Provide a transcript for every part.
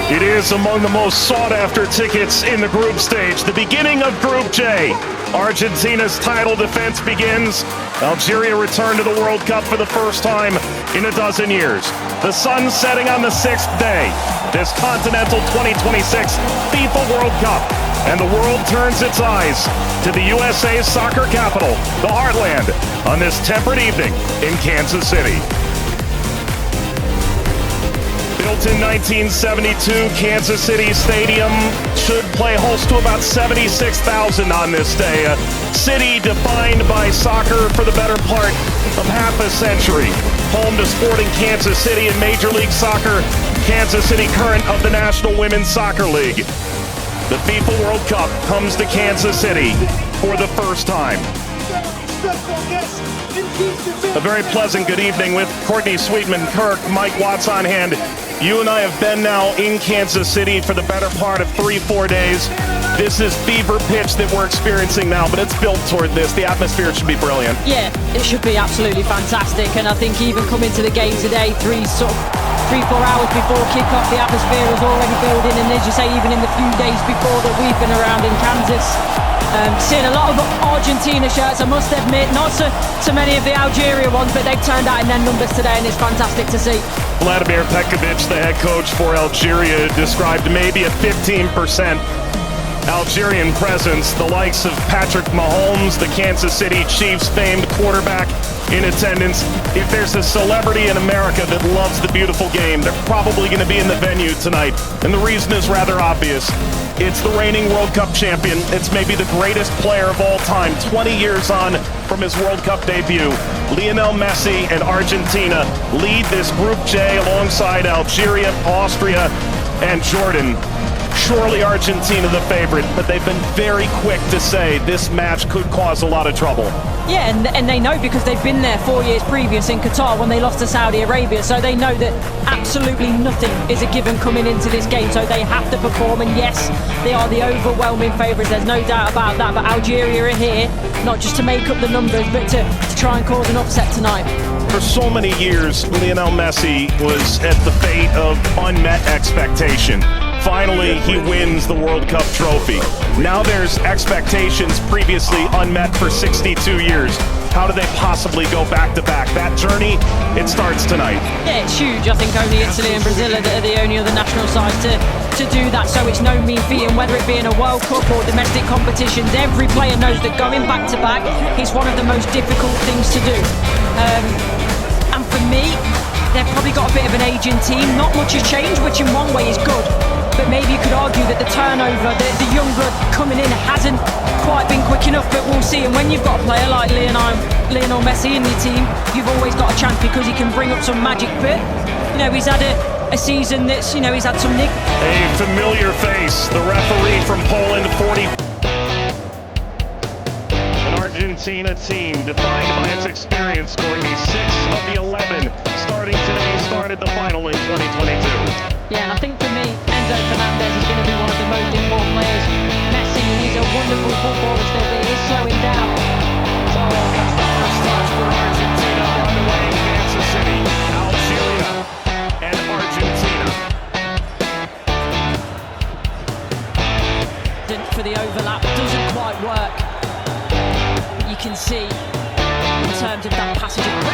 It is among the most sought-after tickets in the group stage. The beginning of Group J. Argentina's title defense begins. Algeria returned to the World Cup for the first time in a dozen years. The sun setting on the sixth day. This Continental 2026 FIFA World Cup. And the world turns its eyes to the USA's soccer capital, the Heartland, on this temperate evening in Kansas City. Built in 1972, Kansas City Stadium should play host to about 76,000 on this day. A city defined by soccer for the better part of half a century. Home to Sporting Kansas City in Major League Soccer, Kansas City Current of the National Women's Soccer League. The FIFA World Cup comes to Kansas City for the first time. A very pleasant good evening with Courtney Sweetman, Kirk, Mike Watts on hand. You and I have been now in Kansas City for the better part of 3-4 days. This is fever pitch that we're experiencing now, but it's built toward this. The atmosphere should be brilliant. Yeah, it should be absolutely fantastic. And I think even coming to the game today, 3-4 hours before kickoff, the atmosphere was already building. And as you say, even in the few days before that we've been around in Kansas, seeing a lot of Argentina shirts, I must admit, not so many of the Algeria ones, but they've turned out in their numbers today, and it's fantastic to see. Vladimir Petkovic, the head coach for Algeria, described maybe a 15% Algerian presence. The likes of Patrick Mahomes, the Kansas City Chiefs famed quarterback, in attendance. If there's a celebrity in America that loves the beautiful game, they're probably going to be in the venue tonight. And the reason is rather obvious. It's the reigning World Cup champion. It's maybe the greatest player of all time, 20 years on from his World Cup debut. Lionel Messi and Argentina lead this Group J alongside Algeria, Austria, and Jordan. Surely Argentina the favorite, but they've been very quick to say this match could cause a lot of trouble. Yeah, and they know because they've been there 4 years previous in Qatar when they lost to Saudi Arabia, so they know that absolutely nothing is a given coming into this game, so they have to perform, and yes, they are the overwhelming favourites, there's no doubt about that, but Algeria are here, not just to make up the numbers, but to try and cause an upset tonight. For so many years, Lionel Messi was at the fate of unmet expectation. Finally, he wins the World Cup trophy. Now there's expectations previously unmet for 62 years. How do they possibly go back-to-back? That journey, it starts tonight. Yeah, it's huge. I think only Italy and Brazil are the only other national sides to do that, so it's no mean feat. And whether it be in a World Cup or domestic competitions, every player knows that going back-to-back is one of the most difficult things to do. And for me, they've probably got a bit of an aging team. Not much has changed, which in one way is good. But maybe you could argue that the turnover, the young blood coming in hasn't quite been quick enough, but we'll see. And when you've got a player like Lionel Messi in your team, you've always got a chance because he can bring up some magic. But, he's had a season that's, he's had some nick. A familiar face, the referee from Poland, 40. An Argentina team defined by its experience, scoring the 6 of the 11 starting today, started the final in 2022. Yeah, and I think for me, Enzo Fernandez is going to be one of the most important players. Messi is a wonderful footballer still, but he is slowing down. So that's the first touch for Argentina underway in Kansas City. Algeria and Argentina. For the overlap, doesn't quite work. But you can see in terms of that passage of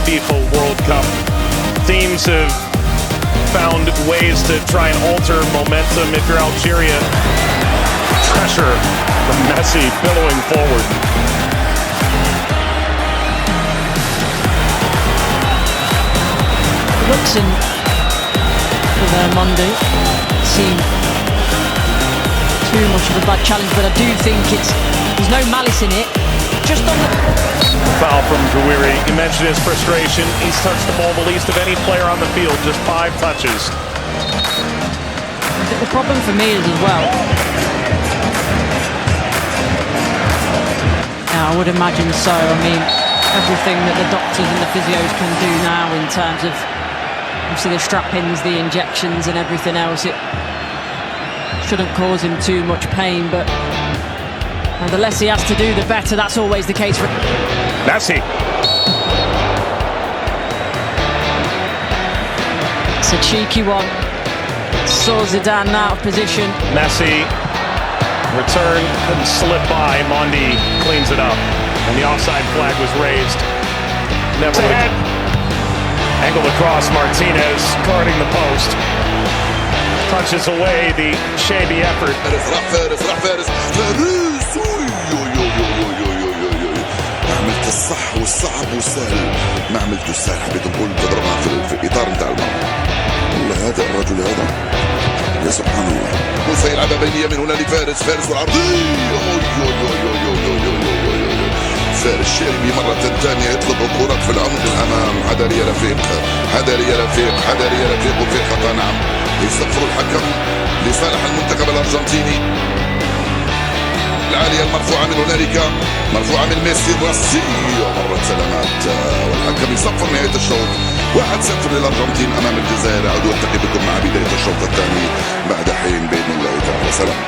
FIFA World Cup. Teams have found ways to try and alter momentum. If you're Algeria, pressure from Messi billowing forward. Looks in for their Monday seem too much of a bad challenge, but I do think there's no malice in it. Just on the foul from Gouiri. He mentioned his frustration. He's touched the ball the least of any player on the field, just 5 touches. The problem for me is as well, I would imagine so. I mean, everything that the doctors and the physios can do now in terms of obviously the strap-ins, the injections and everything else, it shouldn't cause him too much pain, but the less he has to do, the better. That's always the case for Messi. It's a cheeky one. Saw Zidane out of position. Messi return couldn't slip by. Mondi cleans it up, and the offside flag was raised. Never ahead. Angled across, Martinez guarding the post. Touches away the shady effort. فارس عملت الصح والصعب والسهل، ما عملته السهل، حبيت نقول تضربها في الاطار نتاع الملعب. والله هذا الرجل هذا يا سبحان الله. موسى يلعبها بينيه من هنا لفارس، فارس والعرضيه. فارس الشاربي مرة ثانية يطلب الكرة في العمق الأمام. حذر يا رفيق، حذر يا رفيق، حذر يا رفيق، وفي خطأ. نعم، يصفر الحكم لصالح المنتخب الأرجنتيني. العالية المرفوعة من هنالك، مرفوعة من ميسي، الراسية مرة سلامات، والحكم يصفر نهاية الشوط. 1-0 للأرجنتين أمام الجزائر. أعود والتقي بكم مع بداية الشوط الثاني بعد حين بإذن الله تعالى. سلام.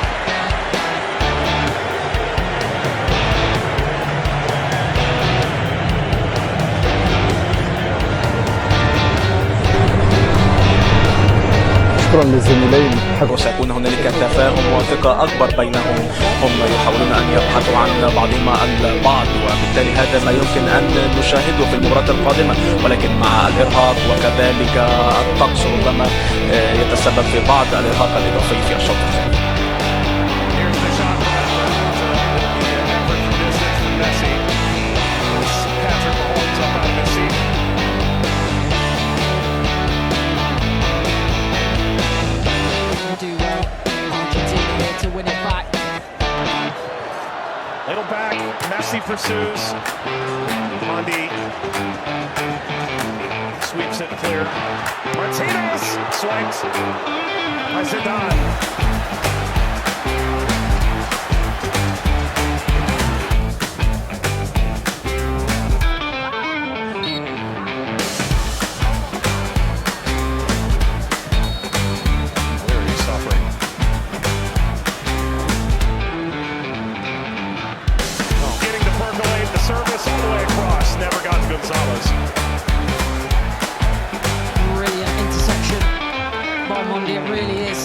شكرا للزميلين. وسيكون هنالك تفاهم وثقة أكبر بينهم. هم يحاولون أن يبحثوا عن بعضهما البعض، وبالتالي هذا ما يمكن أن نشاهده في المباراة القادمة، ولكن مع الإرهاق وكذلك الطقس ربما يتسبب في بعض الإرهاق الإضافي في الشوط الثاني. Little back, Messi pursues. Mondi sweeps it clear. Martinez swipes by Zidane. Brilliant interception by Mondi, it really is.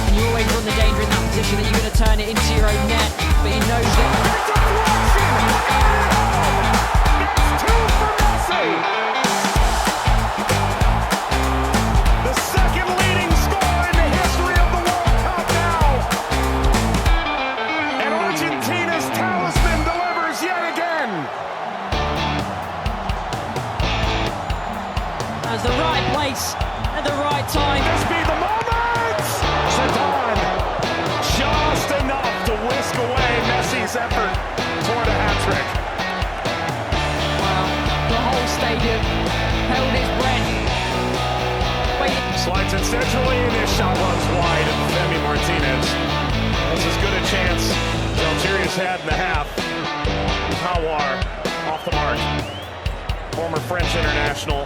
And you always run the danger in that position that you're going to turn it into your own net, but he knows that. It's 2 for Messi. The second leading scorer in the history of the World Cup now. And Argentina's talisman delivers yet again. As the right place at the right time. This be the moment! Zidane, just enough to whisk away Messi's effort toward a hat-trick. Wow, the whole stadium held its breath. Slides it centrally, and his shot runs wide of Femi Martinez. That's as good a chance as Algeria's had in the half. Hawar off the mark. Former French international.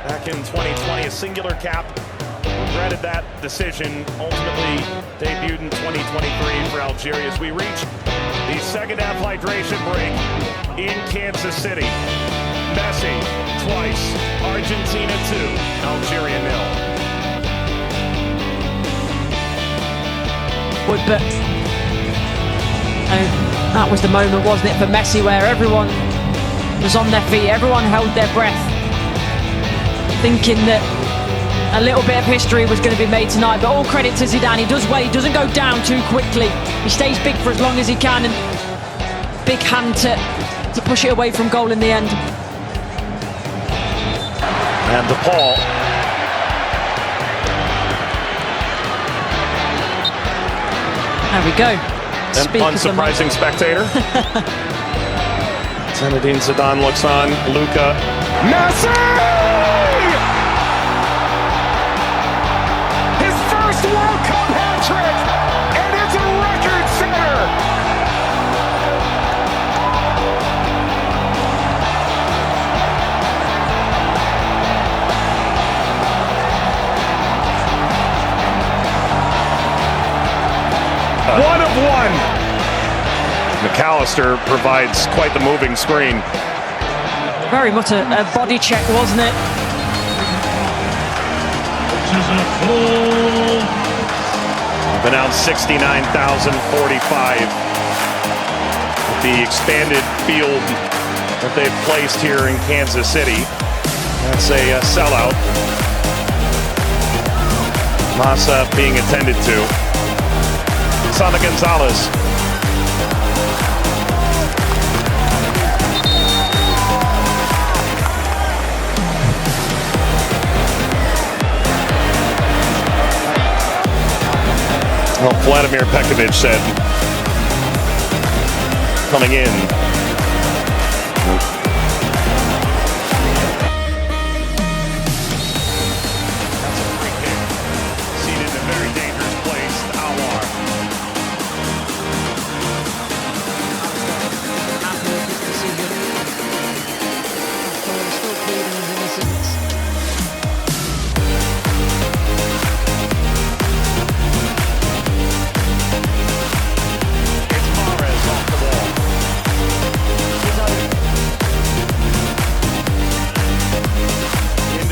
Back in 2020, a singular cap. Regretted that decision. Ultimately debuted in 2023 for Algeria as we reach the second half hydration break in Kansas City. Messi twice, Argentina 2, Algeria 0. But that was the moment, wasn't it, for Messi, where everyone was on their feet, everyone held their breath. thinking that a little bit of history was going to be made tonight, but all credit to Zidane. He does well, he doesn't go down too quickly. He stays big for as long as he can, and big hand to push it away from goal in the end. And to Paul. There we go. An unsurprising spectator. Zinedine Zidane looks on. Luka. Messi! His first World Cup hat-trick! And it's a record setter! One of one! McAllister provides quite the moving screen. Very much a body check, wasn't it? We've announced 69,045. The expanded field that they've placed here in Kansas City. That's a sellout. Massa being attended to. Sana Gonzalez. Well, Vladimir Pekovic said, coming in. That's a free kick. Seated in a very dangerous place, Alvar. Still pleading his innocence.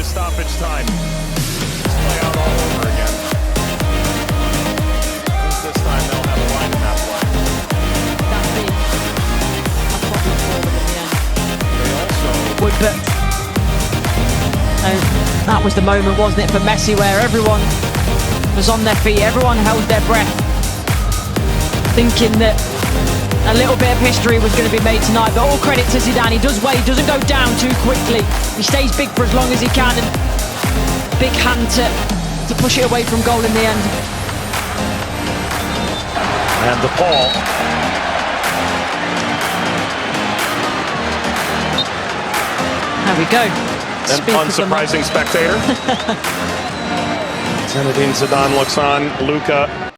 Stoppage time. Let's play out all over again. This time they'll have a line in that play. That'd be a problem forward in the end. They also But that was the moment, wasn't it, for Messi, where everyone was on their feet, everyone held their breath, thinking that a little bit of history was going to be made tonight, but all credit to Zidane. He does well, he doesn't go down too quickly. He stays big for as long as he can, and big hand to push it away from goal in the end. and to Paul. There we go. An unsurprising spectator. Zinedine Zidane looks on. Luka.